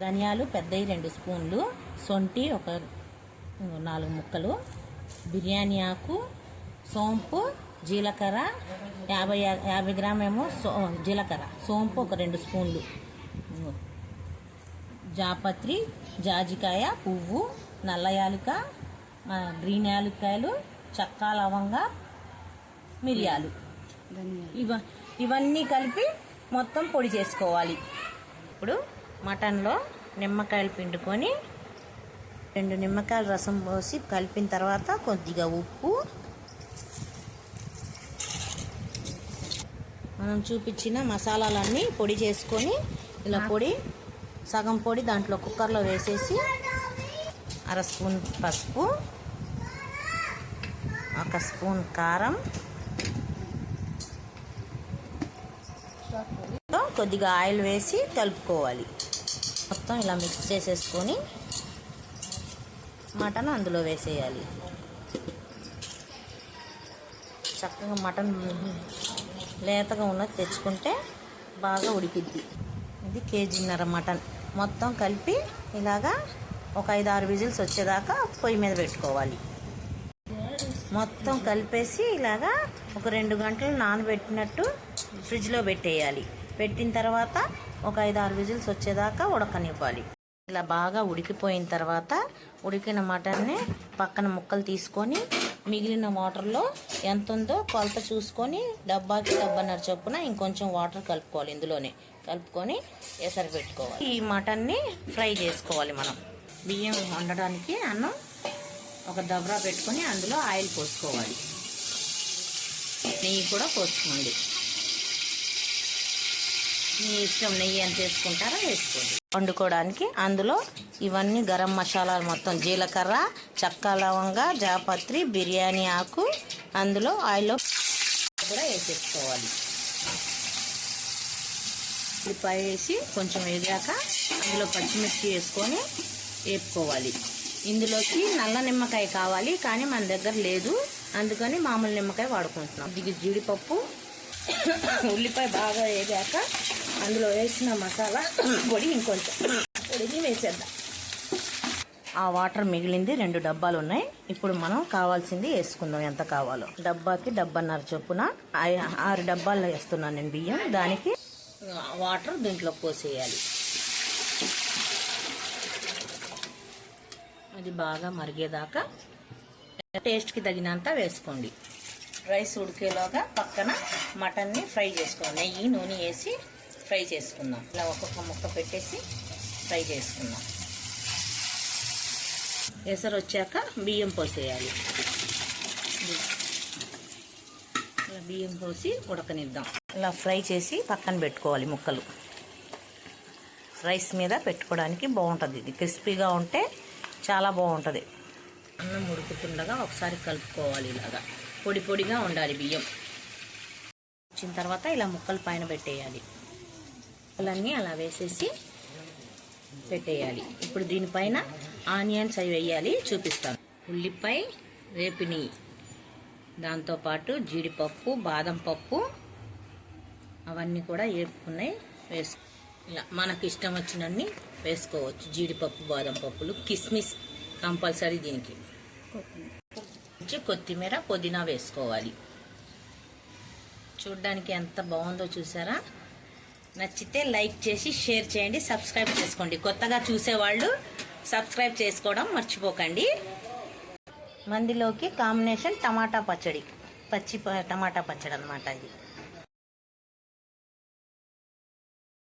ధనియాలు పెద్దవి 2 స్పూన్లు, సొంటి ఒక 4 ముక్కలు, బిర్యానీ ఆకు, సోంపు, జీలకర్ర 50 గ్రామేమో జీలకర్ర, సోంపు ఒక 2 స్పూన్లు, జాపత్రి, జాజికాయ పువ్వు, నల్ల యాలుక, గ్రీన్ యాలుక్కాయలు, చెక్క, లవంగా, మిరియాలు, ఇవన్నీ కలిపి మొత్తం పొడి చేసుకోవాలి. ఇప్పుడు మటన్లో నిమ్మకాయలు పిండుకొని 2 నిమ్మకాయల రసం పోసి కలిపిన తర్వాత కొద్దిగా ఉప్పు, మనం చూపించిన మసాలాలన్నీ పొడి చేసుకొని ఇలా సగం పొడి దాంట్లో కుక్కర్లో వేసేసి 1/2 స్పూన్ పసుపు, 1 స్పూన్ కారం, కొద్దిగా ఆయిల్ వేసి కలుపుకోవాలి. మొత్తం ఇలా మిక్స్ చేసేసుకొని మటన్ అందులో వేసేయాలి. చక్కగా మటన్ లేతగా ఉన్నది తెచ్చుకుంటే బాగా ఉడికిద్ది. ఇది 1.5 kg మటన్ మొత్తం కలిపి ఇలాగా ఒక 5-6 విజిల్స్ వచ్చేదాకా పొయ్యి మీద పెట్టుకోవాలి. మొత్తం కలిపేసి ఇలాగా ఒక 2 గంటలు నానబెట్టినట్టు ఫ్రిడ్జ్లో పెట్టేయాలి. పెట్టిన తర్వాత ఒక 5-6 విజిల్స్ వచ్చేదాకా ఉడకనివ్వాలి. ఇలా బాగా ఉడికిపోయిన తర్వాత ఉడికిన మటన్ని పక్కన ముక్కలు తీసుకొని మిగిలిన వాటర్లో ఎంత ఉందో కొలత చూసుకొని డబ్బాకి 1.5 చొప్పున ఇంకొంచెం వాటర్ కలుపుకోవాలి. ఇందులోనే కలుపుకొని ఎసరు పెట్టుకోవాలి. ఈ మటన్ని ఫ్రై చేసుకోవాలి. మనం బియ్యం వండడానికి అన్నం ఒక దబరా పెట్టుకొని అందులో ఆయిల్ పోసుకోవాలి. నెయ్యి కూడా పోసుకోండి. మీ ఇష్టం, నెయ్యి ఎంత వేసుకుంటారో వేసుకోండి. వండుకోవడానికి అందులో ఇవన్నీ గరం మసాలాలు మొత్తం జీలకర్ర, చెక్క, లవంగా, జాపత్రి, బిర్యానీ ఆకు అందులో ఆయిల్లో కూడా వేసేసుకోవాలి. ఉల్లిపాయ వేసి కొంచెం వేగాక అందులో పచ్చిమిర్చి వేసుకొని వేపుకోవాలి. ఇందులోకి నల్ల నిమ్మకాయ కావాలి, కానీ మన దగ్గర లేదు, అందుకని మామూలు నిమ్మకాయ వాడుకుంటున్నాం. జీడిపప్పు, ఉల్లిపాయ బాగా వేగాక అందులో వేసిన మసాలా పొడి ఇంకొంచెం పొడిని వేసేద్దాం. ఆ వాటర్ మిగిలింది 2 డబ్బాలు ఉన్నాయి. ఇప్పుడు మనం కావాల్సింది వేసుకుందాం, ఎంత కావాలో. డబ్బాకి 1.5 చొప్పున 6 డబ్బాలు వేస్తున్నాను నేను బియ్యం. దానికి వాటర్ దీంట్లో పోసేయాలి. అది బాగా మరిగేదాకా టేస్ట్కి తగినంత వేసుకోండి. రైస్ ఉడికేలోగా పక్కన మటన్ని ఫ్రై చేసుకోవాలి. నెయ్యి, నూనె వేసి ఫ్రై చేసుకుందాం. ఇలా ఒక్కొక్క ముక్క పెట్టేసి ఫ్రై చేసుకుందాం. ఎసరు వచ్చాక బియ్యం పోసేయాలి. ఇలా బియ్యం పోసి ఉడకనిద్దాం. ఇలా ఫ్రై చేసి పక్కన పెట్టుకోవాలి. ముక్కలు రైస్ మీద పెట్టుకోవడానికి బాగుంటుంది. ఇది క్రిస్పీగా ఉంటే చాలా బాగుంటుంది. అన్నం ఉడుకుతుండగా ఒకసారి కలుపుకోవాలి. ఇలాగా పొడి పొడిగా ఉండాలి బియ్యం. వచ్చిన తర్వాత ఇలా ముక్కలు పైన పెట్టేయాలి. ముక్కలన్నీ అలా వేసేసి పెట్టేయాలి. ఇప్పుడు దీనిపైన ఆనియన్స్ అవి వేయాలి, చూపిస్తాను. ఉల్లిపాయ వేపిని, దాంతోపాటు జీడిపప్పు, బాదం పప్పు అవన్నీ కూడా వేపుకున్నాయి. ఇలా మనకు ఇష్టం వచ్చినన్ని వేసుకోవచ్చు. జీడిపప్పు, బాదం పప్పులు, కిస్మిస్ కంపల్సరీ దీనికి. కొత్తిమీర, పుదీనా వేసుకోవాలి. చూడ్డానికి ఎంత బాగుందో చూసారా? నచ్చితే లైక్ చేసి షేర్ చేయండి, సబ్స్క్రైబ్ చేసుకోండి. కొత్తగా చూసేవాళ్ళు సబ్స్క్రైబ్ చేసుకోవడం మర్చిపోకండి. మందిలోకి కాంబినేషన్ టమాటా పచ్చడి, పచ్చి టమాటా పచ్చడి అన్నమాట ఇది.